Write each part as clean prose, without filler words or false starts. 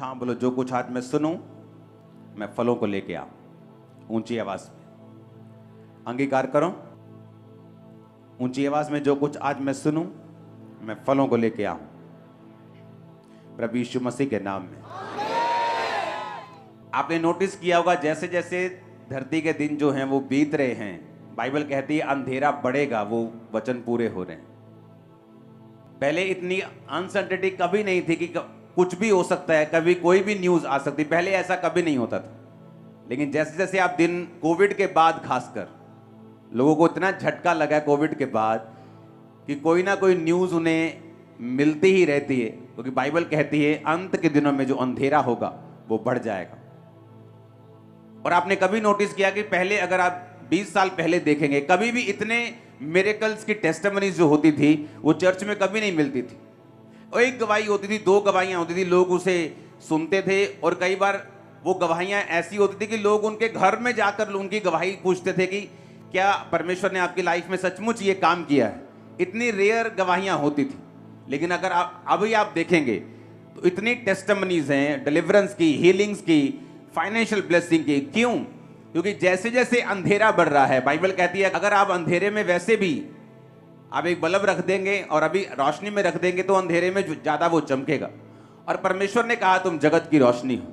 हाँ बोलो, जो कुछ आज मैं सुनूं मैं फलों को लेके आऊं। ऊंची आवाज में अंगीकार करो, ऊंची आवाज में, जो कुछ आज मैं सुनूं मैं फलों को लेके आऊं, प्रभु यीशु मसीह के नाम में। आपने नोटिस किया होगा जैसे जैसे धरती के दिन जो हैं वो बीत रहे हैं, बाइबल कहती है अंधेरा बढ़ेगा, वो वचन पूरे हो रहे हैं। पहले इतनी अनसर्टेनिटी कभी नहीं थी कि कुछ भी हो सकता है, कभी कोई भी न्यूज आ सकती, पहले ऐसा कभी नहीं होता था। लेकिन जैसे जैसे आप दिन, कोविड के बाद खासकर लोगों को इतना झटका लगा है कोविड के बाद कि कोई ना कोई न्यूज उन्हें मिलती ही रहती है, क्योंकि बाइबल कहती है अंत के दिनों में जो अंधेरा होगा वो बढ़ जाएगा। और आपने कभी नोटिस किया कि पहले अगर आप 20 साल पहले देखेंगे, कभी भी इतने मिरेकल्स की टेस्टिमनीज जो होती थी वो चर्च में कभी नहीं मिलती थी। और एक गवाही होती थी, 2 गवाहियां होती थी, लोग उसे सुनते थे। और कई बार वो गवाहियां ऐसी होती थी कि लोग उनके घर में जाकर उनकी गवाही पूछते थे कि क्या परमेश्वर ने आपकी लाइफ में सचमुच ये काम किया है। इतनी रेयर गवाहियां होती थी। लेकिन अगर आप अभी आप देखेंगे तो इतनी टेस्टिमनीज हैं, डिलीवरेंस की, हीलिंग्स की, फाइनेंशियल ब्लेसिंग की। क्यों? क्योंकि जैसे जैसे अंधेरा बढ़ रहा है, बाइबल कहती है अगर आप अंधेरे में वैसे भी आप एक बल्ब रख देंगे और अभी रोशनी में रख देंगे तो अंधेरे में ज्यादा वो चमकेगा। और परमेश्वर ने कहा तुम जगत की रोशनी हो।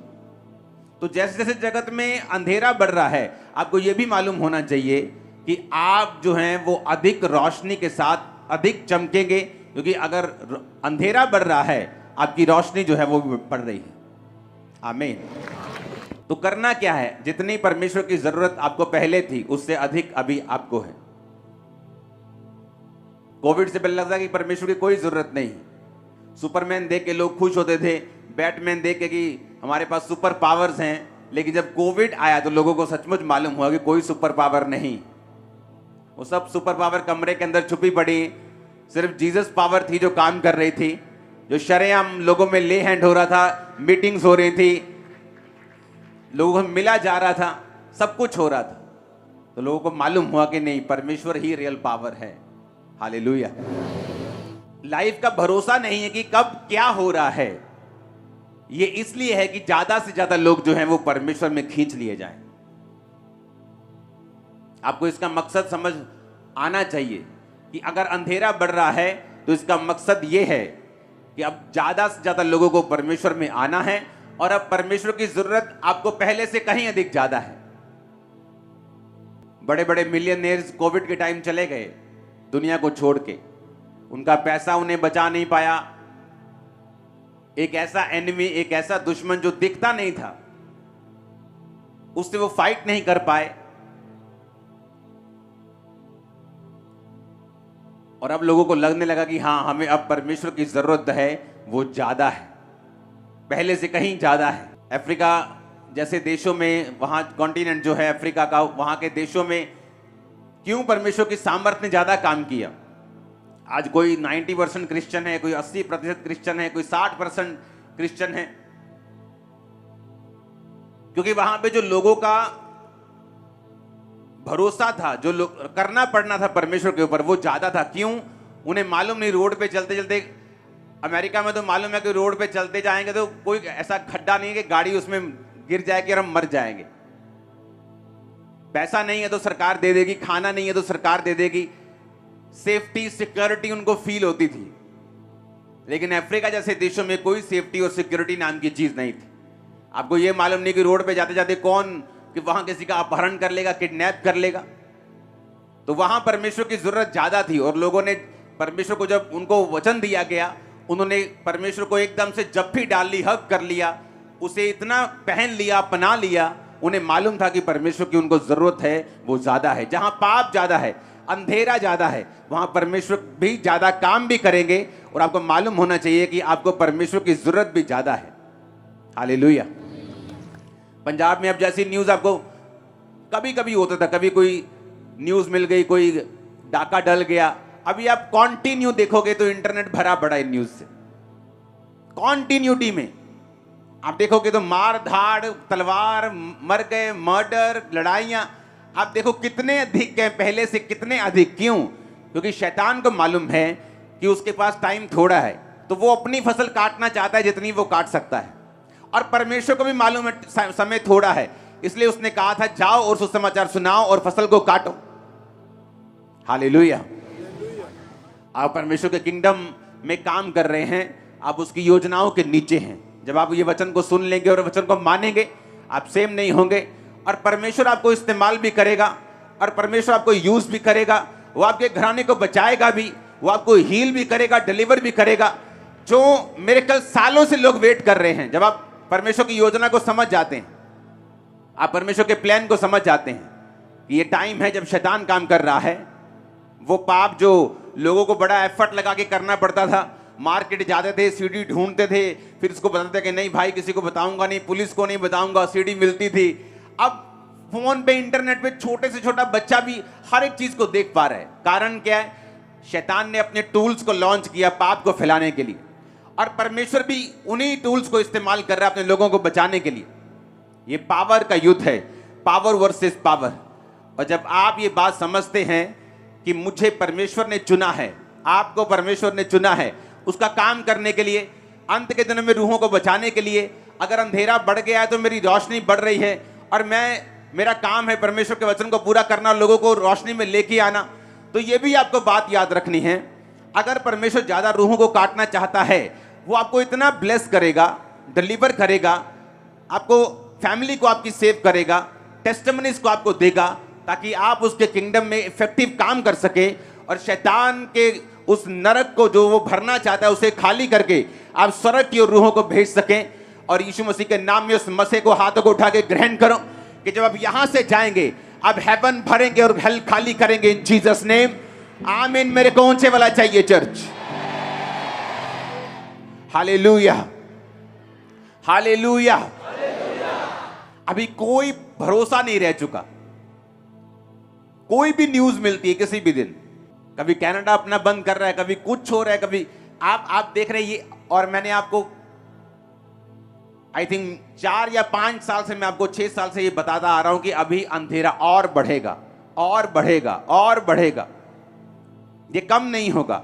तो जैसे जैसे जगत में अंधेरा बढ़ रहा है, आपको यह भी मालूम होना चाहिए कि आप जो हैं वो अधिक रोशनी के साथ अधिक चमकेंगे, क्योंकि अगर अंधेरा बढ़ रहा है आपकी रोशनी जो है वो बढ़ रही है। आमीन। तो करना क्या है? जितनी परमेश्वर की जरूरत आपको पहले थी उससे अधिक अभी आपको है। कोविड से पहले लगता कि परमेश्वर की कोई जरूरत नहीं। सुपरमैन देख के लोग खुश होते थे, बैटमैन देख के कि हमारे पास सुपर पावर्स हैं। लेकिन जब कोविड आया तो लोगों को सचमुच मालूम हुआ कि कोई सुपर पावर नहीं, वो सब सुपर पावर कमरे के अंदर छुपी पड़ी। सिर्फ जीसस पावर थी जो काम कर रही थी, जो शरेआम लोगों में ले हैंड हो रहा था, मीटिंग्स हो रही थी, लोगों को मिला जा रहा था, सब कुछ हो रहा था। तो लोगों को मालूम हुआ कि नहीं, परमेश्वर ही रियल पावर है। हालेलुया। लाइफ का भरोसा नहीं है कि कब क्या हो रहा है, ये इसलिए है कि ज्यादा से ज्यादा लोग जो हैं वो परमेश्वर में खींच लिए जाएं। आपको इसका मकसद समझ आना चाहिए कि अगर अंधेरा बढ़ रहा है तो इसका मकसद ये है कि अब ज्यादा से ज्यादा लोगों को परमेश्वर में आना है। और अब परमेश्वर की जरूरत आपको पहले से कहीं अधिक ज्यादा है। बड़े बड़े मिलियनेयर्स कोविड के टाइम चले गए दुनिया को छोड़ के, उनका पैसा उन्हें बचा नहीं पाया। एक ऐसा एनिमी, एक ऐसा दुश्मन जो दिखता नहीं था, उससे वो फाइट नहीं कर पाए। और अब लोगों को लगने लगा कि हां, हमें अब परमेश्वर की जरूरत है, वो ज्यादा है, पहले से कहीं ज्यादा है। अफ्रीका जैसे देशों में, वहां कॉन्टिनेंट जो है अफ्रीका का, वहां के देशों में क्यों परमेश्वर की सामर्थ ने ज्यादा काम किया? आज कोई 90% क्रिश्चियन है, कोई 80% क्रिश्चियन है, कोई 60% क्रिश्चियन है, क्योंकि वहां पे जो लोगों का भरोसा था, जो लोग करना पड़ना था परमेश्वर के ऊपर, वो ज्यादा था। क्यों? उन्हें मालूम नहीं, रोड पे चलते चलते, अमेरिका में तो मालूम है कि रोड पे चलते जाएंगे तो कोई ऐसा खड्डा नहीं है कि गाड़ी उसमें गिर जाएगी और हम मर जाएंगे। पैसा नहीं है तो सरकार दे देगी, खाना नहीं है तो सरकार दे देगी। सेफ्टी, सिक्योरिटी उनको फील होती थी। लेकिन अफ्रीका जैसे देशों में कोई सेफ्टी और सिक्योरिटी नाम की चीज नहीं थी। आपको यह मालूम नहीं कि रोड पे जाते जाते कौन कि वहां किसी का अपहरण कर लेगा, किडनैप कर लेगा। तो वहां परमेश्वर की जरूरत ज्यादा थी। और लोगों ने परमेश्वर को, जब उनको वचन दिया गया, उन्होंने परमेश्वर को एकदम से जप्फी डाल ली, हक कर लिया, उसे इतना पहन लिया, अपना लिया। उन्हें मालूम था कि परमेश्वर की उनको जरूरत है, वो ज्यादा है। जहां पाप ज्यादा है, अंधेरा ज्यादा है, वहां परमेश्वर भी ज्यादा काम भी करेंगे। और आपको मालूम होना चाहिए कि आपको परमेश्वर की जरूरत भी ज्यादा है। हालेलुया। पंजाब में अब जैसी न्यूज आपको कभी कभी होता था, कभी कोई न्यूज मिल गई, कोई डाका डल गया। अभी आप कॉन्टिन्यू देखोगे तो इंटरनेट भरा पड़ा है न्यूज से। कॉन्टिन्यूटी में आप देखोगे तो मार धाड़, तलवार, मर गए, मर्डर, लड़ाइयां, आप देखो कितने अधिक हैं, पहले से कितने अधिक। क्यों? क्योंकि शैतान को मालूम है कि उसके पास टाइम थोड़ा है, तो वो अपनी फसल काटना चाहता है जितनी वो काट सकता है। और परमेश्वर को भी मालूम है समय थोड़ा है, इसलिए उसने कहा था जाओ और सुसमाचार सुनाओ और फसल को काटो। हालेलुया। आप परमेश्वर के किंगडम में काम कर रहे हैं, आप उसकी योजनाओं के नीचे हैं। जब आप ये वचन को सुन लेंगे और वचन को मानेंगे, आप सेम नहीं होंगे और परमेश्वर आपको इस्तेमाल भी करेगा और परमेश्वर आपको यूज भी करेगा। वो आपके घराने को बचाएगा भी, वो आपको हील भी करेगा, डिलीवर भी करेगा। जो मेरे कल सालों से लोग वेट कर रहे हैं, जब आप परमेश्वर की योजना को समझ जाते हैं, आप परमेश्वर के प्लान को समझ जाते हैं कि ये टाइम है जब शैतान काम कर रहा है। वो पाप जो लोगों को बड़ा एफर्ट लगा के करना पड़ता था, मार्केट जाते थे, सीडी ढूंढते थे, फिर उसको बताते थे कि नहीं भाई किसी को बताऊंगा नहीं, पुलिस को नहीं बताऊंगा, सीडी मिलती थी। अब फोन पे, इंटरनेट पे छोटे से छोटा बच्चा भी हर एक चीज को देख पा रहा है। कारण क्या है? शैतान ने अपने टूल्स को लॉन्च किया पाप को फैलाने के लिए, और परमेश्वर भी उन्हीं टूल्स को इस्तेमाल कर रहा है अपने लोगों को बचाने के लिए। ये पावर का युद्ध है, पावर वर्सेस पावर। और जब आप ये बात समझते हैं कि मुझे परमेश्वर ने चुना है, आपको परमेश्वर ने चुना है उसका काम करने के लिए, अंत के दिनों में रूहों को बचाने के लिए। अगर अंधेरा बढ़ गया है तो मेरी रोशनी बढ़ रही है, और मेरा काम है परमेश्वर के वचन को पूरा करना, लोगों को रोशनी में लेके आना। तो ये भी आपको बात याद रखनी है, अगर परमेश्वर ज्यादा रूहों को काटना चाहता है, वो आपको इतना ब्लेस करेगा, डिलीवर करेगा, आपको फैमिली को आपकी सेव करेगा, टेस्टिमनीज को आपको देगा, ताकि आप उसके किंगडम में इफेक्टिव काम कर सके और शैतान के उस नरक को जो वो भरना चाहता है उसे खाली करके आप स्वर्ग की ओर रूहों को भेज सकें। और यीशु मसीह के नाम में उस मसीह को हाथों को उठा के ग्रहण करो कि जब आप यहां से जाएंगे आप हेवन भरेंगे और हेल खाली करेंगे इन जीसस नेम। आमीन। मेरे को ऊंचे वाला चाहिए चर्च। Hallelujah, hallelujah. अभी कोई भरोसा नहीं रह चुका। कोई भी न्यूज मिलती है किसी भी दिन, कभी कनाडा अपना बंद कर रहा है, कभी कुछ हो रहा है, कभी आप देख रहे हैं ये। और मैंने आपको आई थिंक 4 या 5 साल से, मैं आपको 6 साल से ये बताता आ रहा हूं कि अभी अंधेरा और बढ़ेगा और बढ़ेगा और बढ़ेगा, ये कम नहीं होगा।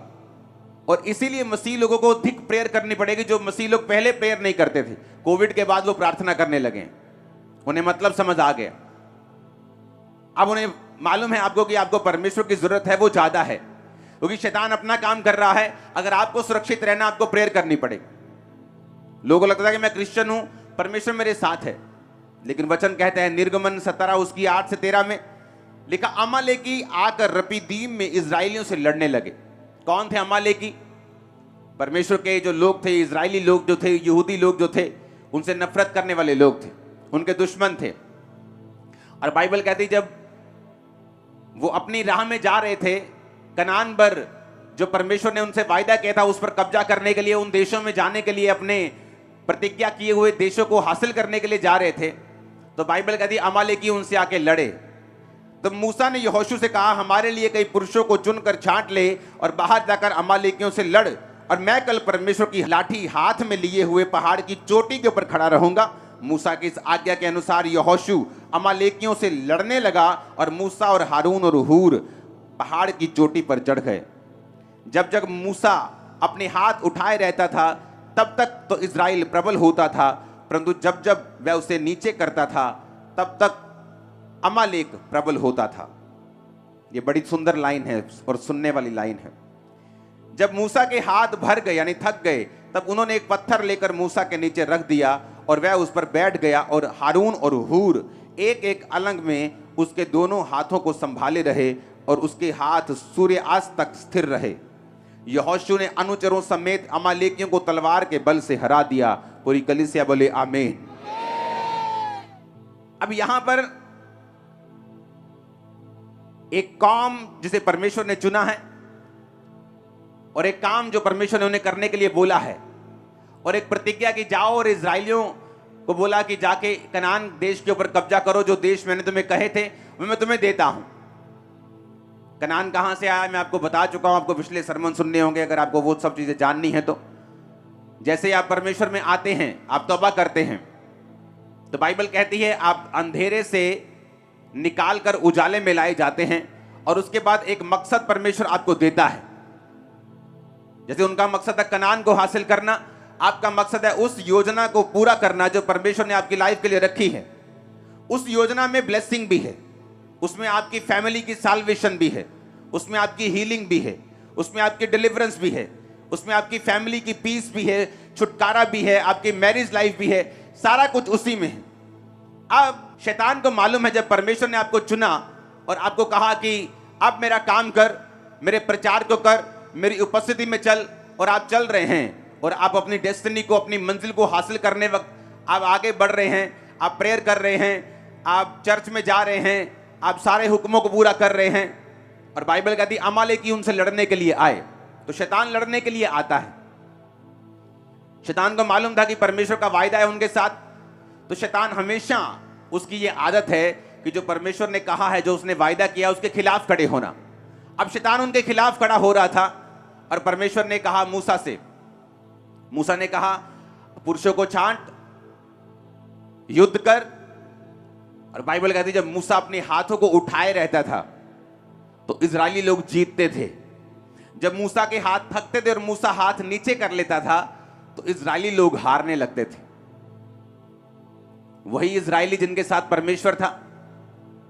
और इसीलिए मसीह लोगों को अधिक प्रेयर करनी पड़ेगी। जो मसीह लोग पहले प्रेयर नहीं करते थे, कोविड के बाद वो प्रार्थना करने लगे, उन्हें मतलब समझ आ गया। अब उन्हें मालूम है आपको कि आपको परमेश्वर की जरूरत है, वो ज्यादा है, क्योंकि शैतान अपना काम कर रहा है। अगर आपको सुरक्षित रहना, आपको प्रेयर करनी पड़ेगी। लोगों को लगता है कि मैं क्रिश्चियन हूं, परमेश्वर मेरे साथ है, लेकिन वचन कहते हैं निर्गमन 17 उसकी 8 से 13 में लिखा, अमालेकी आकर रपीदीम में इजराइलियों से लड़ने लगे। कौन थे अमालेकी? परमेश्वर के जो लोग थे, इजरायली लोग जो थे, यहूदी लोग जो थे, उनसे नफरत करने वाले लोग थे, उनके दुश्मन थे। और बाइबल कहती जब वो अपनी राह में जा रहे थे, कनान पर जो परमेश्वर ने उनसे वायदा किया था उस पर कब्जा करने के लिए, उन देशों में जाने के लिए, अपने प्रतिज्ञा किए हुए देशों को हासिल करने के लिए जा रहे थे, तो बाइबल कहती अमालेकी उनसे आके लड़े। तो मूसा ने यहोशू से कहा, हमारे लिए कई पुरुषों को चुनकर छांट ले और बाहर जाकर अमालेकियों से लड़, और मैं कल परमेश्वर की लाठी हाथ में लिए हुए पहाड़ की चोटी के ऊपर खड़ा रहूंगा। मूसा की इस आज्ञा के अनुसार यहोशू अमालेकियों से लड़ने लगा, और मूसा और हारून और हूर पहाड़ की चोटी पर चढ़ गए। जब जब मूसा अपने हाथ उठाए रहता था तब तक तो इजराइल प्रबल होता था, परंतु जब जब वह उसे नीचे करता था तब तक अमालेक प्रबल होता था। ये बड़ी सुंदर लाइन है और सुनने वाली लाइन है। जब मूसा के हाथ भर गए यानी थक गए, तब उन्होंने एक पत्थर लेकर मूसा के नीचे रख दिया और वह उस पर बैठ गया, और हारून और हूर एक एक अलंग में उसके दोनों हाथों को संभाले रहे, और उसके हाथ सूर्यास्त तक स्थिर रहे। यहोशू ने अनुचरों समेत अमालेकियों को तलवार के बल से हरा दिया। पूरी कलीसिया बोले आमीन। अब यहां पर एक काम जिसे परमेश्वर ने चुना है, और एक काम जो परमेश्वर ने उन्हें करने के लिए बोला है, और एक प्रतिज्ञा की जाओ और इजराइलियों को बोला कि जाके कनान देश के ऊपर कब्जा करो, जो देश मैंने तुम्हें कहे थे वो मैं तुम्हें देता हूं। कनान कहां से आया मैं आपको बता चुका हूं, आपको पिछले सरमन सुनने होंगे अगर आपको वो सब चीजें जाननी है तो। जैसे ही आप परमेश्वर में आते हैं, आप तौबा करते हैं, तो बाइबल कहती है आप अंधेरे से निकाल कर उजाले में लाए जाते हैं, और उसके बाद एक मकसद परमेश्वर आपको देता है। जैसे उनका मकसद था कनान को हासिल करना, आपका मकसद है उस योजना को पूरा करना जो परमेश्वर ने आपकी लाइफ के लिए रखी है। उस योजना में ब्लेसिंग भी है, उसमें आपकी फैमिली की साल्वेशन भी है, उसमें आपकी हीलिंग भी है, उसमें आपकी डिलीवरेंस भी है, उसमें आपकी फैमिली की पीस भी है, छुटकारा भी है, आपकी मैरिज लाइफ भी है, सारा कुछ उसी में है। अब शैतान को मालूम है जब परमेश्वर ने आपको चुना और आपको कहा कि अब मेरा काम कर, मेरे प्रचार को कर, मेरी उपस्थिति में चल, और आप चल रहे हैं और आप अपनी डेस्टिनी को, अपनी मंजिल को हासिल करने वक्त आप आगे बढ़ रहे हैं, आप प्रेयर कर रहे हैं, आप चर्च में जा रहे हैं, आप सारे हुक्मों को पूरा कर रहे हैं। और बाइबल कहती है अमालेकी उनसे लड़ने के लिए आए। तो शैतान लड़ने के लिए आता है। शैतान को मालूम था कि परमेश्वर का वायदा है उनके साथ, तो शैतान हमेशा, उसकी ये आदत है कि जो परमेश्वर ने कहा है, जो उसने वायदा किया, उसके खिलाफ खड़े होना। अब शैतान उनके खिलाफ खड़ा हो रहा था और परमेश्वर ने कहा मूसा से, मूसा ने कहा पुरुषों को छांट, युद्ध कर। और बाइबल कहती है जब मूसा अपने हाथों को उठाए रहता था तो इजरायली लोग जीतते थे। जब मूसा के हाथ थकते थे और मूसा हाथ नीचे कर लेता था तो इजरायली लोग हारने लगते थे। वही इजरायली जिनके साथ परमेश्वर था,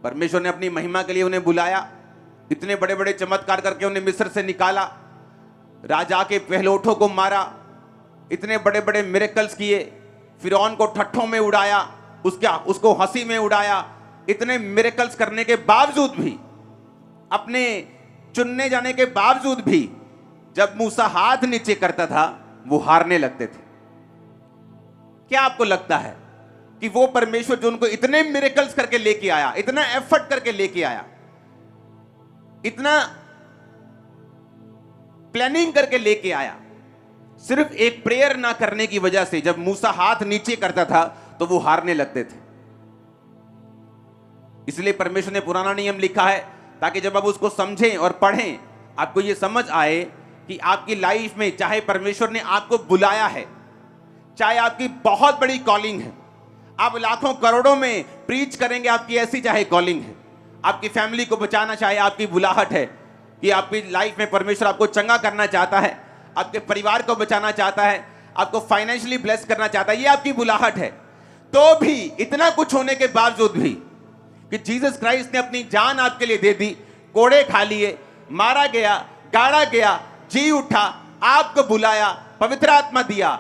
परमेश्वर ने अपनी महिमा के लिए उन्हें बुलाया, इतने बड़े बड़े चमत्कार करके उन्हें मिस्र से निकाला, राजा के पहलोठों को मारा, इतने बड़े बड़े मिरेकल्स किए, फिरौन को ठट्ठों में उड़ाया, उसको हंसी में उड़ाया। इतने मिरेकल्स करने के बावजूद भी, अपने चुनने जाने के बावजूद भी, जब मूसा हाथ नीचे करता था वो हारने लगते थे। क्या आपको लगता है कि वो परमेश्वर जो उनको इतने मिरेकल्स करके लेके आया, इतना एफर्ट करके लेके आया, इतना प्लानिंग करके लेके आया, सिर्फ एक प्रेयर ना करने की वजह से जब मूसा हाथ नीचे करता था तो वो हारने लगते थे? इसलिए परमेश्वर ने पुराना नियम लिखा है ताकि जब आप उसको समझें और पढ़ें, आपको यह समझ आए कि आपकी लाइफ में चाहे परमेश्वर ने आपको बुलाया है, चाहे आपकी बहुत बड़ी कॉलिंग है, आप लाखों करोड़ों में प्रीच करेंगे, आपकी ऐसी चाहे कॉलिंग है, आपकी फैमिली को बचाना चाहे आपकी बुलाहट है, कि आपकी लाइफ में परमेश्वर आपको चंगा करना चाहता है, आपके परिवार को बचाना चाहता है, आपको फाइनेंशियली ब्लेस करना चाहता है, ये आपकी बुलाहट है, तो भी इतना कुछ होने के बावजूद भी कि जीसस क्राइस्ट ने अपनी जान आपके लिए दे दी, कोड़े खा लिए, मारा गया, गाड़ा गया, जी उठा, आपको बुलाया, पवित्र आत्मा दिया,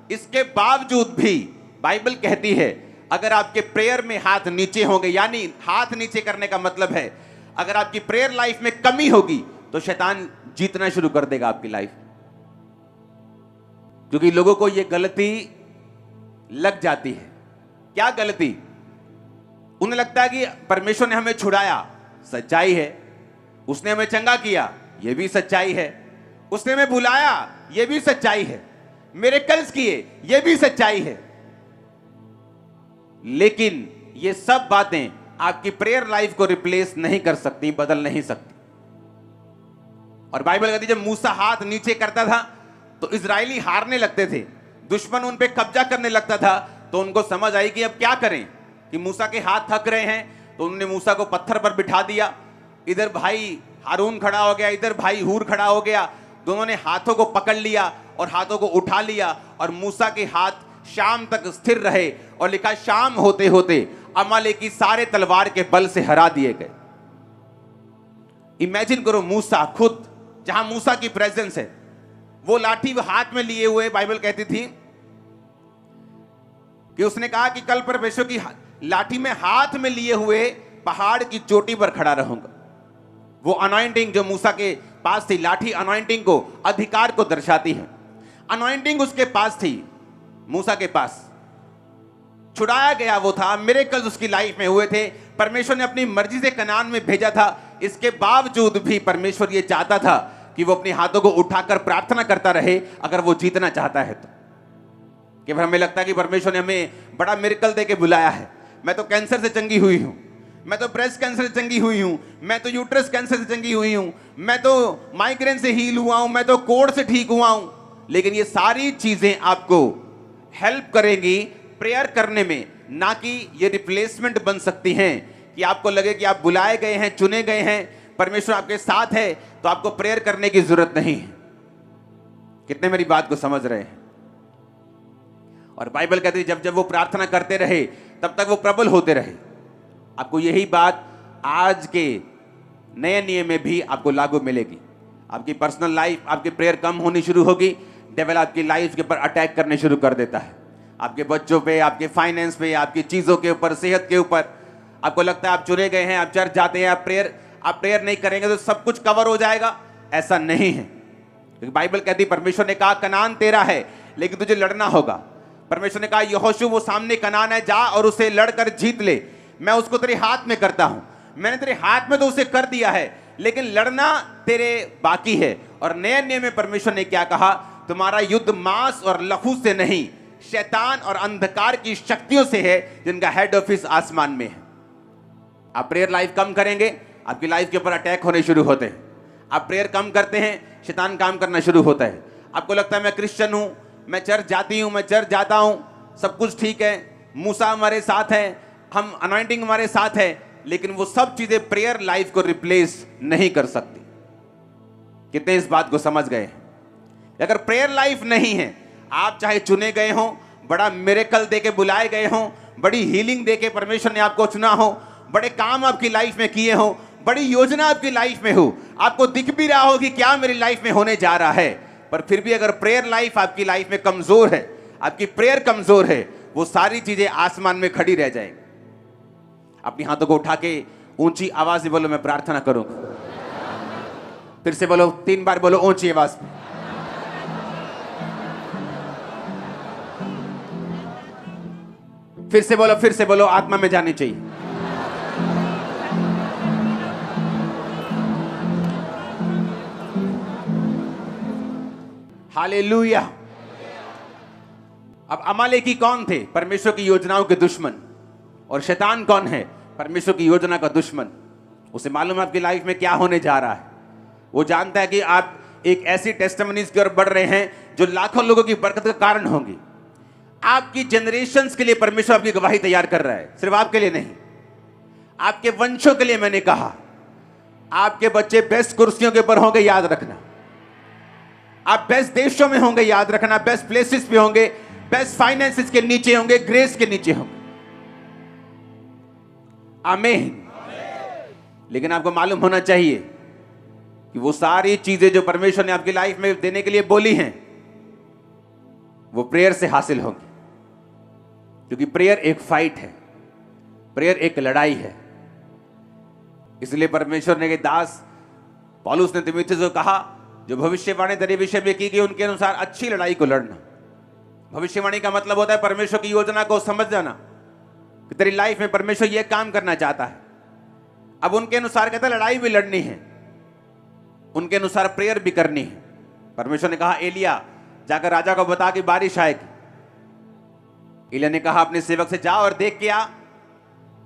इसके बावजूद भी बाइबल कहती है अगर आपके प्रेयर में हाथ नीचे होंगे, यानी हाथ नीचे करने का मतलब है अगर आपकी प्रेयर लाइफ में कमी होगी तो शैतान जीतना शुरू कर देगा आपकी लाइफ। क्योंकि लोगों को यह गलती लग जाती है। क्या गलती? उन्हें लगता है कि परमेश्वर ने हमें छुड़ाया, सच्चाई है, उसने हमें चंगा किया, यह भी सच्चाई है, उसने हमें बुलाया, यह भी सच्चाई है, मिरेकल्स किए, यह भी सच्चाई है। लेकिन ये सब बातें आपकी प्रेयर लाइफ को रिप्लेस नहीं कर सकती, बदल नहीं सकती। और बाइबल कहती है जब मूसा हाथ नीचे करता था तो इजरायली हारने लगते थे, दुश्मन उन पे कब्जा करने लगता था, तो उनको समझ आई कि अब क्या करें, कि मूसा के हाथ थक रहे हैं, तो उन्होंने मूसा को पत्थर पर बिठा दिया। इधर भाई हारून खड़ा हो गया, इधर भाई हूर खड़ा हो गया, दोनों ने हाथों को पकड़ लिया और हाथों को उठा लिया, और मूसा के हाथ शाम तक स्थिर रहे, और लिखा शाम होते होते अमालेकी सारे तलवार के बल से हरा दिए गए। इमेजिन करो, मूसा खुद, जहां मूसा की प्रेजेंस है, वो लाठी हाथ में लिए हुए, बाइबल कहती थी कि उसने कहा कि कल परमेश्वर की लाठी में हाथ में लिए हुए पहाड़ की चोटी पर खड़ा रहूंगा। वो अनॉइंटिंग जो मूसा के पास थी, लाठी अनॉइंटिंग को, अधिकार को दर्शाती है। अनॉइंटिंग उसके पास थी, मूसा के पास छुड़ाया गया वो था, मिरेकल्स उसकी लाइफ में हुए थे, परमेश्वर ने अपनी मर्जी से कनान में भेजा था। इसके बावजूद भी परमेश्वर ये चाहता था कि वो अपने हाथों को उठाकर प्रार्थना करता रहे, अगर वो जीतना चाहता है तो। कि हमें लगता है कि परमेश्वर ने हमें बड़ा मिरेकल देके बुलाया है, मैं तो कैंसर से चंगी हुई हूं, मैं तो ब्रेस्ट कैंसर से चंगी हुई हूं, मैं तो यूट्रस कैंसर से चंगी हुई हूं, मैं तो माइग्रेन से हील हुआ हूं, मैं तो कोढ़ से ठीक हुआ हूं। लेकिन ये सारी चीजें आपको हेल्प करेंगी प्रेयर करने में, ना कि ये रिप्लेसमेंट बन सकती हैं कि आपको लगे कि आप बुलाए गए हैं, चुने गए हैं, परमेश्वर आपके साथ है, तो आपको प्रेयर करने की जरूरत नहीं है। कितने मेरी बात को समझ रहे हैं? और बाइबल कहती है जब जब वो प्रार्थना करते रहे तब तक वो प्रबल होते रहे। आपको यही बात आज के नए नियम में भी आपको लागू मिलेगी। आपकी पर्सनल लाइफ, आपकी प्रेयर कम होनी शुरू होगी, डेविल आपकी लाइफ के ऊपर अटैक करने शुरू कर देता है, आपके बच्चों पे, आपके फाइनेंस पे, आपकी चीजों के ऊपर, सेहत के ऊपर। आपको लगता है आप चुने गए हैं, आप चर्च जाते हैं, आप प्रेयर नहीं करेंगे तो सब कुछ कवर हो जाएगा। ऐसा नहीं है, क्योंकि बाइबल कहती है परमेश्वर ने कहा कनान तेरा है लेकिन तुझे लड़ना होगा। परमेश्वर ने कहा यहोशू वो सामने कनान है, जा और उसे लड़कर जीत ले, मैं उसको तेरे हाथ में करता हूं। मैंने तेरे हाथ में तो उसे कर दिया है लेकिन लड़ना तेरे बाकी है। और नए नियम में परमेश्वर ने क्या कहा, तुम्हारा युद्ध मांस और लहू से नहीं, शैतान और अंधकार की शक्तियों से है जिनका हेड ऑफिस आसमान में है। आप प्रेयर लाइफ कम करेंगे, आपकी लाइफ के ऊपर अटैक होने शुरू होते हैं। आप प्रेयर कम करते हैं, शैतान काम करना शुरू होता है। आपको लगता है मैं क्रिश्चियन हूं, मैं चर्च जाती हूं, मैं चर्च जाता हूं, सब कुछ ठीक है, मूसा हमारे साथ है, हम अनॉइंटिंग हमारे साथ है, लेकिन वो सब चीजें प्रेयर लाइफ को रिप्लेस नहीं कर सकती। कितने इस बात को समझ गए हैं? अगर प्रेयर लाइफ नहीं है, आप चाहे चुने गए हो, बड़ा मिरेकल देके बुलाए गए हो, बड़ी हीलिंग देके परमेश्वर ने आपको चुना हो, बड़े काम आपकी लाइफ में किए हो, बड़ी योजना आपकी लाइफ में हो, आपको दिख भी रहा हो कि क्या मेरी लाइफ में होने जा रहा है, पर फिर भी अगर प्रेयर लाइफ आपकी लाइफ में कमजोर है, आपकी प्रेयर कमजोर है, वो सारी चीजें आसमान में खड़ी रह जाएंगी। अपनी हाथों को उठा के ऊंची आवाज से बोलो मैं प्रार्थना करूंगा। फिर से बोलो, 3 बार बोलो ऊंची आवाज में। फिर से बोलो आत्मा में जानी चाहिए। हालेलुया। अब अमालेकी कौन थे? परमेश्वर की योजनाओं के दुश्मन। और शैतान कौन है? परमेश्वर की योजना का दुश्मन। उसे मालूम है आपकी लाइफ में क्या होने जा रहा है। वो जानता है कि आप एक ऐसी टेस्टिमनीज की ओर बढ़ रहे हैं जो लाखों लोगों की बरकत का कारण होंगी। आपकी जनरेशंस के लिए परमेश्वर आपकी गवाही तैयार कर रहा है, सिर्फ आपके लिए नहीं, आपके वंशों के लिए। मैंने कहा आपके बच्चे बेस्ट कुर्सियों के ऊपर होंगे, याद रखना। आप बेस्ट देशों में होंगे, याद रखना। बेस्ट प्लेसेस पे होंगे, बेस्ट फाइनेंसेस के नीचे होंगे, ग्रेस के नीचे होंगे। आमीन। लेकिन आपको मालूम होना चाहिए कि वो सारी चीजें जो परमेश्वर ने आपकी लाइफ में देने के लिए बोली हैं, वो प्रेयर से हासिल होंगी। क्योंकि प्रेयर एक फाइट है, प्रेयर एक लड़ाई है। इसलिए परमेश्वर ने के दास पौलुस ने तीमुथियुस को कहा, जो भविष्यवाणी तेरे विषय में की गई उनके अनुसार अच्छी लड़ाई को लड़ना। भविष्यवाणी का मतलब होता है परमेश्वर की योजना को समझ जाना कि तेरी लाइफ में परमेश्वर यह काम करना चाहता है। अब उनके अनुसार कहता है लड़ाई भी लड़नी है, उनके अनुसार प्रेयर भी करनी है। परमेश्वर ने कहा एलिया जाकर राजा को बता कि बारिश आएगी। एलिया ने कहा अपने सेवक से, जा और देख के आ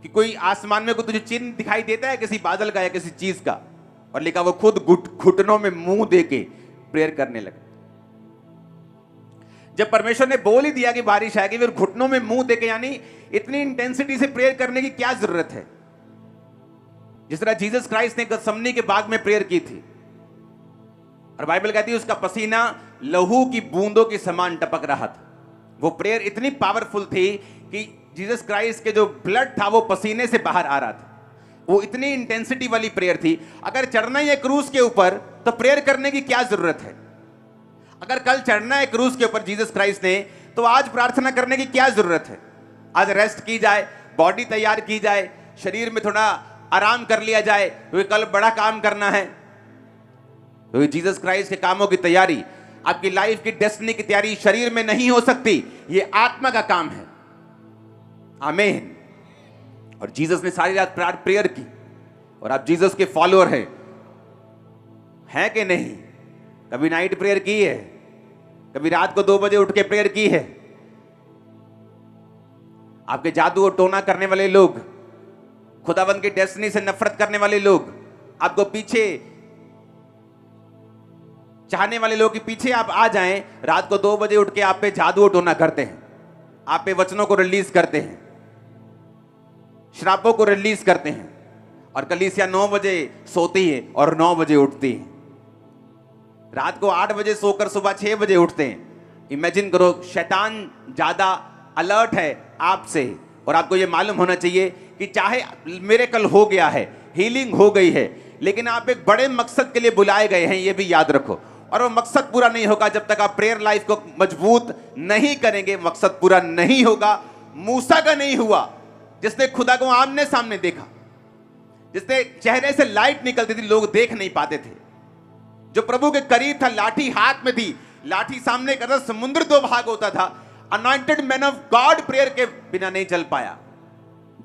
कि कोई आसमान में कोई तुझे चिन्ह दिखाई देता है किसी बादल का या किसी चीज का। और लिखा वो खुद घुटनों में मुंह देके प्रेयर करने लगे। जब परमेश्वर ने बोल ही दिया कि बारिश आएगी, फिर घुटनों में मुंह देके, यानी इतनी इंटेंसिटी से प्रेयर करने की क्या जरूरत है? जिस तरह जीसस क्राइस्ट ने गethsemane के बाग में प्रेयर की थी, और बाइबल कहती है उसका पसीना लहू की बूंदों के समान टपक रहा था। वो प्रेयर इतनी पावरफुल थी कि जीसस क्राइस्ट के जो ब्लड था वो पसीने से बाहर आ रहा था। वो इतनी इंटेंसिटी वाली प्रेयर थी। अगर चढ़ना ही है क्रूस के ऊपर तो प्रेयर करने की क्या जरूरत है? अगर कल चढ़ना है क्रूस के ऊपर जीसस क्राइस्ट ने, तो आज प्रार्थना करने की क्या जरूरत है? आज रेस्ट की जाए, बॉडी तैयार की जाए, शरीर में थोड़ा आराम कर लिया जाए, क्योंकि कल बड़ा काम करना है। क्योंकि जीसस क्राइस्ट के कामों की तैयारी, आपकी लाइफ की डेस्टिनी की तैयारी शरीर में नहीं हो सकती, ये आत्मा का काम है। आमीन। और जीसस ने सारी रात प्रेयर की, और आप जीसस के फॉलोअर हैं कि नहीं? कभी नाइट प्रेयर की है? कभी रात को 2 बजे उठ के प्रेयर की है? आपके जादू और टोना करने वाले लोग, खुदावंद की डेस्टिनी से नफरत करने वाले लोग, आपको पीछे चाहने वाले लोग के पीछे आप आ जाएं, रात को 2 बजे उठ के आप पे जादू और टोना करते हैं, आप पे वचनों को रिलीज करते हैं, श्रापों को रिलीज करते हैं, और कलीसिया 9 बजे सोती है और 9 बजे उठती है। रात को 8 बजे सोकर सुबह 6 बजे उठते हैं। इमेजिन करो, शैतान ज्यादा अलर्ट है आपसे, और आपको यह मालूम होना चाहिए कि चाहे मिरेकल हो गया है, हीलिंग हो गई है, लेकिन आप एक बड़े मकसद के लिए बुलाए गए हैं, यह भी याद रखो। और वो मकसद पूरा नहीं होगा जब तक आप प्रेयर लाइफ को मजबूत नहीं करेंगे। मकसद पूरा नहीं होगा। मूसा का नहीं हुआ, जिसने खुदा को आमने सामने देखा, जिसने चेहरे से लाइट निकलती थी, लोग देख नहीं पाते थे, जो प्रभु के करीब था, लाठी हाथ में थी, लाठी सामने करता, समुद्र दो भाग होता था। Anointed man of God prayer के बिना नहीं चल पाया,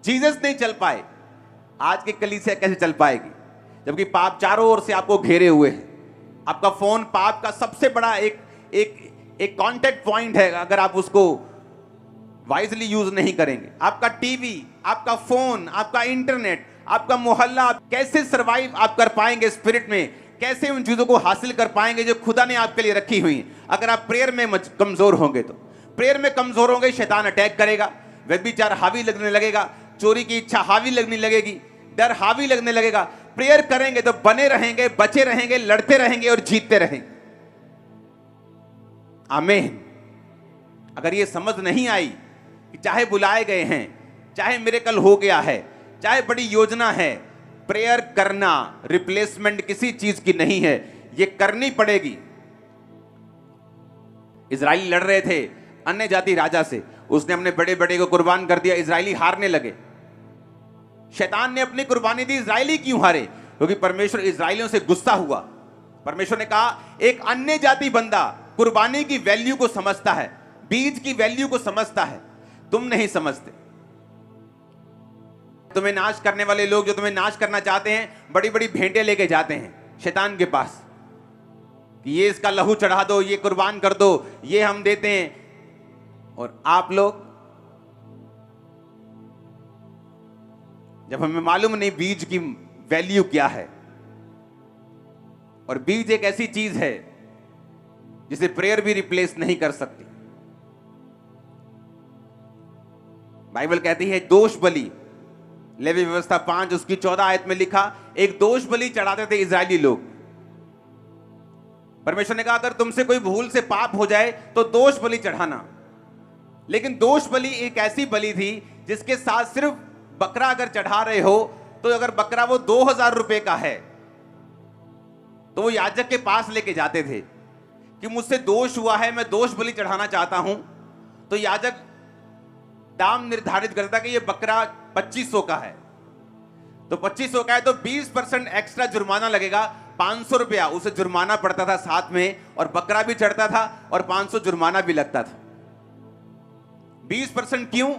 जीसस नहीं चल पाए। आज की कलीसिया कैसे चल पाएगी जबकि पाप चारों ओर से आपको घेरे हुए हैं? आपका फोन पाप का सबसे बड़ा एक कांटेक्ट पॉइंट है, अगर आप उसको वाइजली यूज नहीं करेंगे। आपका टीवी, आपका फोन, आपका इंटरनेट, आपका मोहल्ला, आप कैसे सरवाइव आप कर पाएंगे स्पिरिट में? कैसे उन चीजों को हासिल कर पाएंगे जो खुदा ने आपके लिए रखी हुई? अगर आप प्रेयर में कमजोर होंगे तो प्रेयर में कमजोर होंगे, शैतान अटैक करेगा, व्यभिचार हावी लगने लगेगा, चोरी की इच्छा हावी लगने लगेगी, डर हावी लगने लगेगा। प्रेयर करेंगे तो बने रहेंगे, बचे रहेंगे, लड़ते रहेंगे और जीतते रहेंगे। आमीन। अगर ये समझ नहीं आई कि चाहे बुलाए गए हैं, चाहे मिरेकल हो गया है, चाहे बड़ी योजना है, प्रेयर करना रिप्लेसमेंट किसी चीज की नहीं है, ये करनी पड़ेगी। इजरायली लड़ रहे थे अन्य जाति राजा से, उसने अपने बड़े बड़े को कुर्बान कर दिया, इजरायली हारने लगे। शैतान ने अपनी कुर्बानी दी, इजरायली क्यों हारे? क्योंकि परमेश्वर इजरायलियों से गुस्सा हुआ। परमेश्वर ने कहा एक अन्य जाति बंदा कुर्बानी की वैल्यू को समझता है, बीज की वैल्यू को समझता है, तुम नहीं समझते। तुम्हें नाश करने वाले लोग जो तुम्हें नाश करना चाहते हैं, बड़ी बड़ी भेंटें लेके जाते हैं शैतान के पास कि ये इसका लहू चढ़ा दो, ये कुर्बान कर दो, ये हम देते हैं। और आप लोग, जब हमें मालूम नहीं बीज की वैल्यू क्या है, और बीज एक ऐसी चीज है जिसे प्रेयर भी रिप्लेस नहीं कर सकती। बाइबल कहती है दोष बलि, लेवी व्यवस्था 5 उसकी 14 आयत में लिखा, एक दोष बलि चढ़ाते थे इजरायली लोग। परमेश्वर ने कहा अगर तुमसे कोई भूल से पाप हो जाए तो दोष बलि चढ़ाना। लेकिन दोष बलि एक ऐसी बलि थी जिसके साथ सिर्फ बकरा अगर चढ़ा रहे हो, तो अगर बकरा वो 2000 रुपए का है तो वो याजक के पास लेके जाते थे कि मुझसे दोष हुआ है, मैं दोष बलि चढ़ाना चाहता हूं। तो याजक दाम निर्धारित करता कि ये बकरा 2500 का है, तो 2500 का है तो 20% एक्स्ट्रा जुर्माना लगेगा, 500 रुपया उसे जुर्माना पड़ता था साथ में, और बकरा भी चढ़ता था और 500 जुर्माना भी लगता था। 20% क्यों?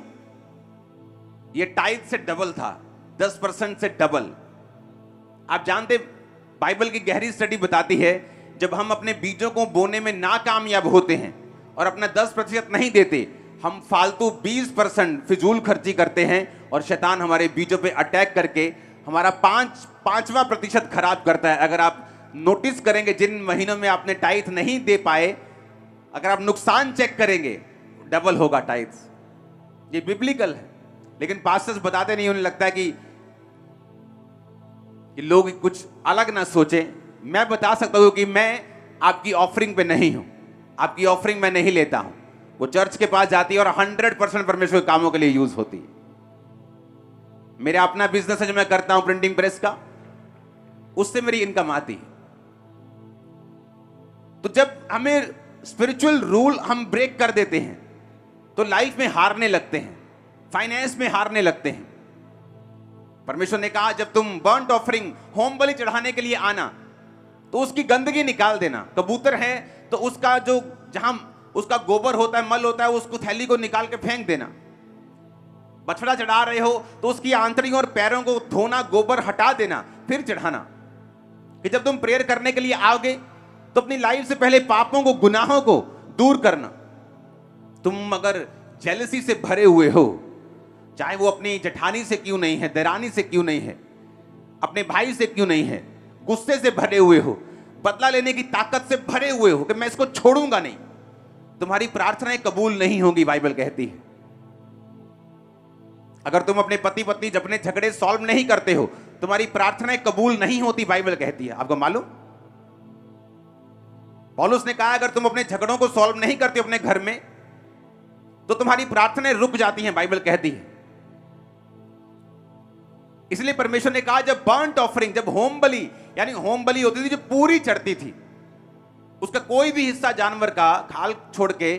ये टाइथ से डबल था, 10% से डबल। आप जानते, बाइबल की गहरी स्टडी बताती है जब हम अपने बीजों को बोने में नाकामयाब होते हैं और अपना 10% नहीं देते, हम फालतू 20% फिजूल खर्ची करते हैं और शैतान हमारे बीजों पे अटैक करके हमारा 5वां प्रतिशत खराब करता है। अगर आप नोटिस करेंगे जिन महीनों में आपने टाइथ नहीं दे पाए, अगर आप नुकसान चेक करेंगे, डबल होगा टाइथ्स। ये बिब्लिकल है, लेकिन पास्टर्स बताते नहीं, उन्हें लगता है कि लोग कुछ अलग ना सोचें। मैं बता सकता हूं कि मैं आपकी ऑफरिंग पे नहीं हूं, आपकी ऑफरिंग मैं नहीं लेता हूं। वो चर्च के पास जाती है और 100% परमेश्वर के कामों के लिए यूज होती है। मेरा अपना बिजनेस है जो मैं करता हूं प्रिंटिंग प्रेस का, उससे मेरी इनकम आती है। तो जब हमें स्पिरिचुअल रूल हम ब्रेक कर देते हैं तो लाइफ में हारने लगते हैं, फाइनेंस में हारने लगते हैं। परमेश्वर ने कहा जब तुम बर्न्ट ऑफरिंग, होम बलि चढ़ाने के लिए आना तो उसकी गंदगी निकाल देना। कबूतर है तो उसका जो जहां उसका गोबर होता है, मल होता है, उसको थैली को निकाल के फेंक देना। बछड़ा चढ़ा रहे हो तो उसकी आंतड़ियों और पैरों को धोना, गोबर हटा देना, फिर चढ़ाना। कि जब तुम प्रेयर करने के लिए आओगे तो अपनी लाइफ से पहले पापों को, गुनाहों को दूर करना। तुम अगर जेलसी से भरे हुए हो, चाहे वो अपनी जेठानी से क्यों नहीं है, देरानी से क्यों नहीं है, अपने भाई से क्यों नहीं है, गुस्से से भरे हुए हो, बदला लेने की ताकत से भरे हुए हो कि मैं इसको छोड़ूंगा नहीं, तुम्हारी प्रार्थनाएं कबूल नहीं होंगी। बाइबल कहती है अगर तुम अपने पति पत्नी अपने झगड़े सॉल्व नहीं करते हो, तुम्हारी प्रार्थनाएं कबूल नहीं होती, बाइबल कहती है। आपको मालूम? पौलुस ने कहा अगर तुम अपने झगड़ों को सॉल्व नहीं करते अपने घर में तो तुम्हारी प्रार्थनाएं रुक जाती हैं, बाइबल कहती है। इसलिए परमेश्वर ने कहा जब बर्न्ट ऑफरिंग, जब होम बलि, यानी होम बलि होती थी जो पूरी चढ़ती थी, उसका कोई भी हिस्सा जानवर का खाल छोड़ के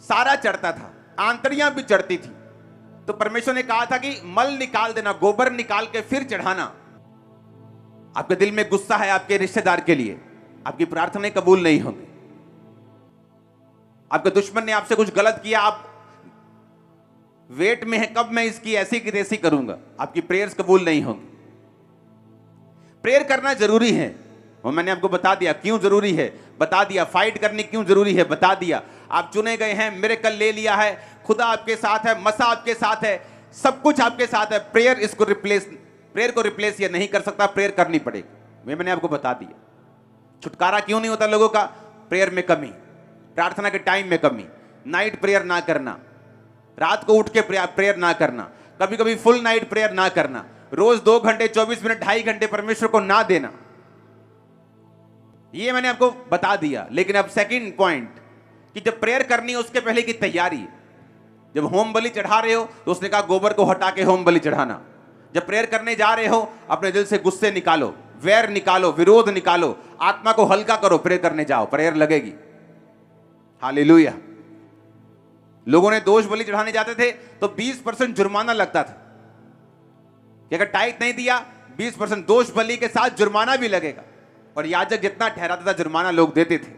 सारा चढ़ता था, आंतड़ियां भी चढ़ती थी, तो परमेश्वर ने कहा था कि मल निकाल देना, गोबर निकाल के फिर चढ़ाना। आपके दिल में गुस्सा है आपके रिश्तेदार के लिए, आपकी प्रार्थनाएं कबूल नहीं होंगी। आपके दुश्मन ने आपसे कुछ गलत किया, आप वेट में है कब मैं इसकी ऐसी की तैसी करूंगा, आपकी प्रेयर्स कबूल नहीं होंगी। प्रेयर करना जरूरी है और मैंने आपको बता दिया क्यों जरूरी है, बता दिया फाइट करनी क्यों जरूरी है, बता दिया। आप चुने गए हैं, मिरेकल ले लिया है, खुदा आपके साथ है, मसा आपके साथ है, सब कुछ आपके साथ है। प्रेयर को रिप्लेस ये नहीं कर सकता, प्रेयर करनी पड़ेगी। मैंने आपको बता दिया। छुटकारा क्यों नहीं होता लोगों का? प्रेयर में कमी, प्रार्थना के टाइम में कमी, नाइट प्रेयर ना करना, रात को उठ के प्रेयर ना करना, कभी कभी फुल नाइट प्रेयर ना करना, रोज 2 घंटे 24 मिनट 2.5 घंटे परमेश्वर को ना देना, ये मैंने आपको बता दिया। लेकिन अब सेकंड पॉइंट कि जब प्रेयर करनी है उसके पहले की तैयारी। जब होम बलि चढ़ा रहे हो तो उसने कहा गोबर को हटा के होम बलि चढ़ाना। जब प्रेयर करने जा रहे हो अपने दिल से गुस्से निकालो, वैर निकालो, विरोध निकालो, आत्मा को हल्का करो, प्रेयर करने जाओ, प्रेयर लगेगी। हालेलुया। लोगों ने दोष बलि चढ़ाने जाते थे तो 20% जुर्माना लगता था कि अगर टाइट नहीं दिया 20% दोष बलि के साथ जुर्माना भी लगेगा, और याजक जितना ठहराता था जुर्माना लोग देते थे,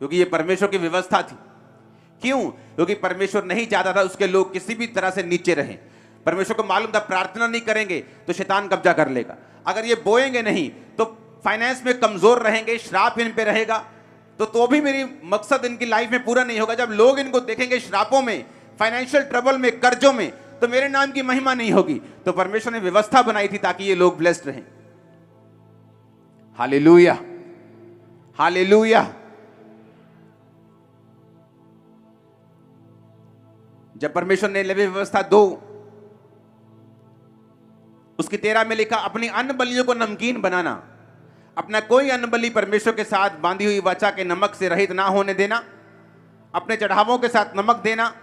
क्योंकि ये परमेश्वर की व्यवस्था थी। क्यों? क्योंकि परमेश्वर नहीं चाहता था उसके लोग किसी भी तरह से नीचे रहें। परमेश्वर को मालूम था प्रार्थना नहीं करेंगे तो शैतान कब्जा कर लेगा, अगर ये बोएंगे नहीं तो फाइनेंस में कमजोर रहेंगे, श्राप इन पे रहेगा, तो भी मेरी मकसद इनकी लाइफ में पूरा नहीं होगा। जब लोग इनको देखेंगे श्रापों में, फाइनेंशियल ट्रबल में, कर्जों में, तो मेरे नाम की महिमा नहीं होगी। तो परमेश्वर ने व्यवस्था बनाई थी ताकि ये लोग ब्लेस्ड रहें। Hallelujah, hallelujah. जब परमेश्वर ने लेवी व्यवस्था 2 उसकी 13 में लिखा अपनी अन्न बलियों को नमकीन बनाना, अपना कोई अन्न बलि परमेश्वर के साथ बांधी हुई वाचा के नमक से रहित ना होने देना, अपने चढ़ावों के साथ नमक देना।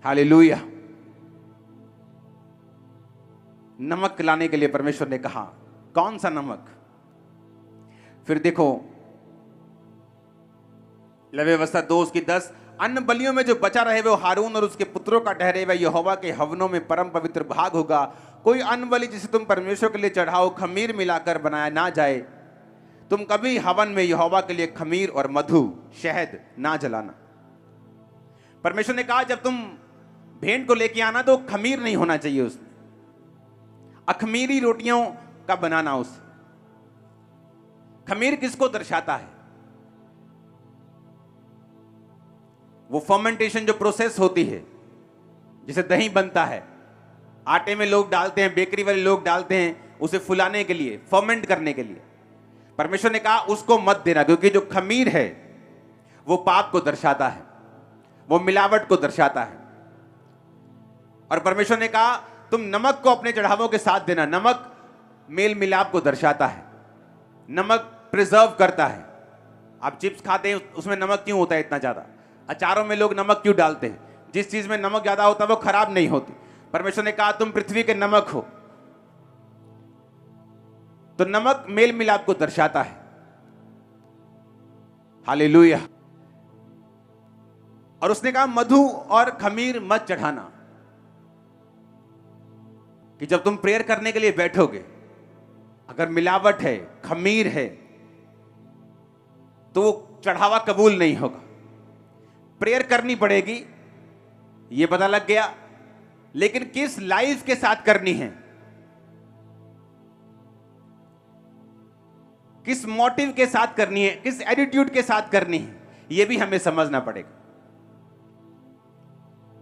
हालेलुया। नमक खिलाने के लिए परमेश्वर ने कहा, कौन सा नमक? फिर देखो लेवी व्यवस्था 2 उसकी 10, अन्न बलियों में जो बचा रहे वो हारून और उसके पुत्रों का ठहरे वह यहोवा के हवनों में परम पवित्र भाग होगा। कोई अन्न बलि जिसे तुम परमेश्वर के लिए चढ़ाओ खमीर मिलाकर बनाया ना जाए। तुम कभी हवन में यहोवा के लिए खमीर और मधु, शहद ना जलाना। परमेश्वर ने कहा जब तुम भेंट को लेके आना तो खमीर नहीं होना चाहिए उसमें, अखमीरी रोटियों का बनाना। उस खमीर किसको दर्शाता है? वो फर्मेंटेशन जो प्रोसेस होती है, जिसे दही बनता है, आटे में लोग डालते हैं, बेकरी वाले लोग डालते हैं उसे फुलाने के लिए, फर्मेंट करने के लिए। परमेश्वर ने कहा उसको मत देना, क्योंकि जो खमीर है वो पाप को दर्शाता है, वो मिलावट को दर्शाता है। और परमेश्वर ने कहा तुम नमक को अपने चढ़ावों के साथ देना। नमक मेल मिलाप को दर्शाता है, नमक प्रिजर्व करता है। आप चिप्स खाते हैं उसमें नमक क्यों होता है इतना ज्यादा? अचारों में लोग नमक क्यों डालते हैं? जिस चीज में नमक ज्यादा होता है वो खराब नहीं होती। परमेश्वर ने कहा तुम पृथ्वी के नमक हो, तो नमक मेल मिलाप को दर्शाता है। हालेलुया। और उसने कहा मधु और खमीर मत चढ़ाना, कि जब तुम प्रेयर करने के लिए बैठोगे अगर मिलावट है, खमीर है, तो वो चढ़ावा कबूल नहीं होगा। प्रेयर करनी पड़ेगी, ये पता लग गया, लेकिन किस लाइफ के साथ करनी है, किस मोटिव के साथ करनी है, किस एटीट्यूड के साथ करनी है, यह भी हमें समझना पड़ेगा।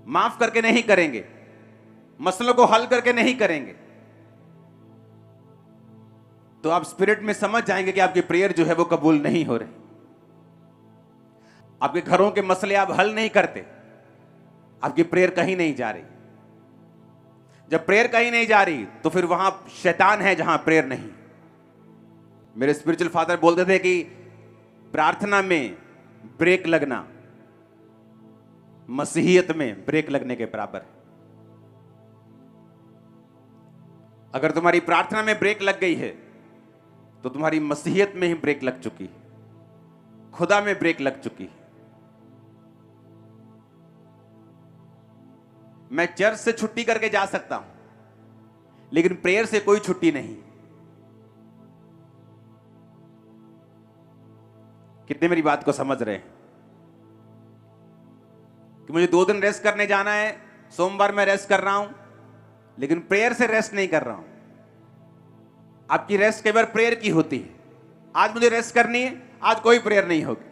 माफ करके नहीं करेंगे, मसलों को हल करके नहीं करेंगे, तो आप स्पिरिट में समझ जाएंगे कि आपकी प्रेयर जो है वो कबूल नहीं हो रही। आपके घरों के मसले आप हल नहीं करते, आपकी प्रेयर कहीं नहीं जा रही। जब प्रेयर कहीं नहीं जा रही तो फिर वहां शैतान है जहां प्रेयर नहीं। मेरे स्पिरिचुअल फादर बोलते थे कि प्रार्थना में ब्रेक लगना मसीहियत में ब्रेक लगने के बराबर है। अगर तुम्हारी प्रार्थना में ब्रेक लग गई है तो तुम्हारी मसीहियत में ही ब्रेक लग चुकी है, खुदा में ब्रेक लग चुकी है। मैं चर्च से छुट्टी करके जा सकता हूं, लेकिन प्रेयर से कोई छुट्टी नहीं। कितने मेरी बात को समझ रहे हैं कि मुझे 2 दिन रेस्ट करने जाना है, सोमवार मैं रेस्ट कर रहा हूं, लेकिन प्रेयर से रेस्ट नहीं कर रहा हूं। आपकी रेस्ट कई बार प्रेयर की होती है। आज मुझे रेस्ट करनी है, आज कोई प्रेयर नहीं होगी,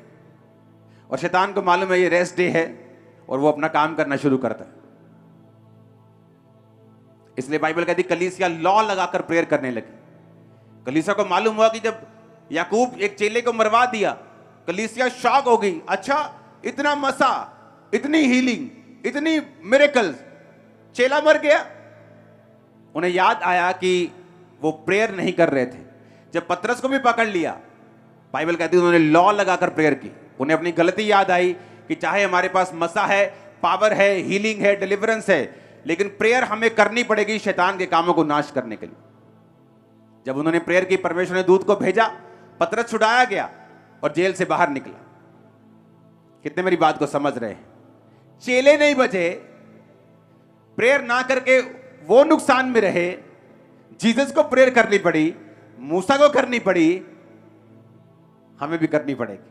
और शैतान को मालूम है ये रेस्ट डे है और वो अपना काम करना शुरू करता है। इसलिए बाइबल कहती कलीसिया लॉ लगाकर प्रेयर करने लगी। कलीसिया को मालूम हुआ कि जब याकूब एक चेले को मरवा दिया, कलीसिया शॉक हो गई। अच्छा, इतना मसा, इतनी हीलिंग, इतनी मिरेकल्स, चेला मर गया। उन्हें याद आया कि वो प्रेयर नहीं कर रहे थे। जब पतरस को भी पकड़ लिया, बाइबल कहती है उन्होंने लॉ लगाकर प्रेयर की। उन्हें अपनी गलती याद आई कि चाहे हमारे पास मसा है, पावर है, हीलिंग है, डिलीवरेंस है, लेकिन प्रेयर हमें करनी पड़ेगी शैतान के कामों को नाश करने के लिए। जब उन्होंने प्रेयर की, परमेश्वर ने दूत को भेजा, पतरस छुड़ाया गया और जेल से बाहर निकला। कितने मेरी बात को समझ रहे हैं? चेले नहीं बचे, प्रेयर ना करके वो नुकसान में रहे। जीसस को प्रेयर करनी पड़ी, मूसा को करनी पड़ी, हमें भी करनी पड़ेगी।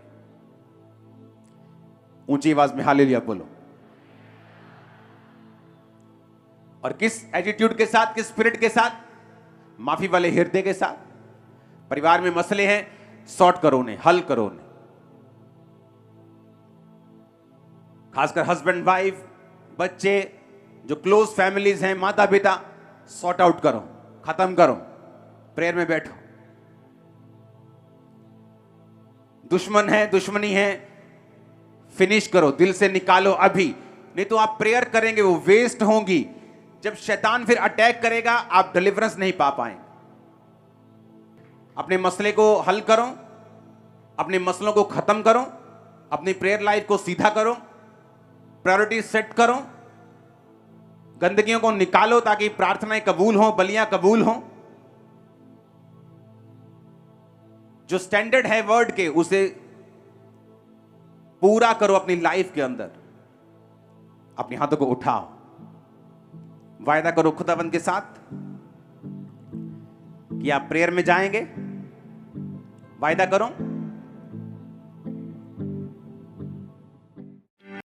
ऊंची आवाज में हालेलुया बोलो। और किस एटीट्यूड के साथ, किस स्पिरिट के साथ? माफी वाले हृदय के साथ। परिवार में मसले हैं, सॉर्ट करो उन्हें, हल करो उन्हें। खासकर हस्बैंड वाइफ, बच्चे, जो क्लोज फैमिलीज हैं, माता पिता, सॉर्ट आउट करो, खत्म करो, प्रेयर में बैठो। दुश्मन है, दुश्मनी है, फिनिश करो, दिल से निकालो अभी, नहीं तो आप प्रेयर करेंगे वो वेस्ट होंगी। जब शैतान फिर अटैक करेगा, आप डिलीवरेंस नहीं पा पाएंगे। अपने मसले को हल करो, अपने मसलों को खत्म करो, अपनी प्रेयर लाइफ को सीधा करो, प्रायोरिटी सेट करो, गंदगियों को निकालो ताकि प्रार्थनाएं कबूल हो, बलियां कबूल हो। जो स्टैंडर्ड है वर्ड के, उसे पूरा करो अपनी लाइफ के अंदर। अपने हाथों को उठाओ, वायदा करो खुदावंद के साथ कि आप प्रेयर में जाएंगे। वायदा करो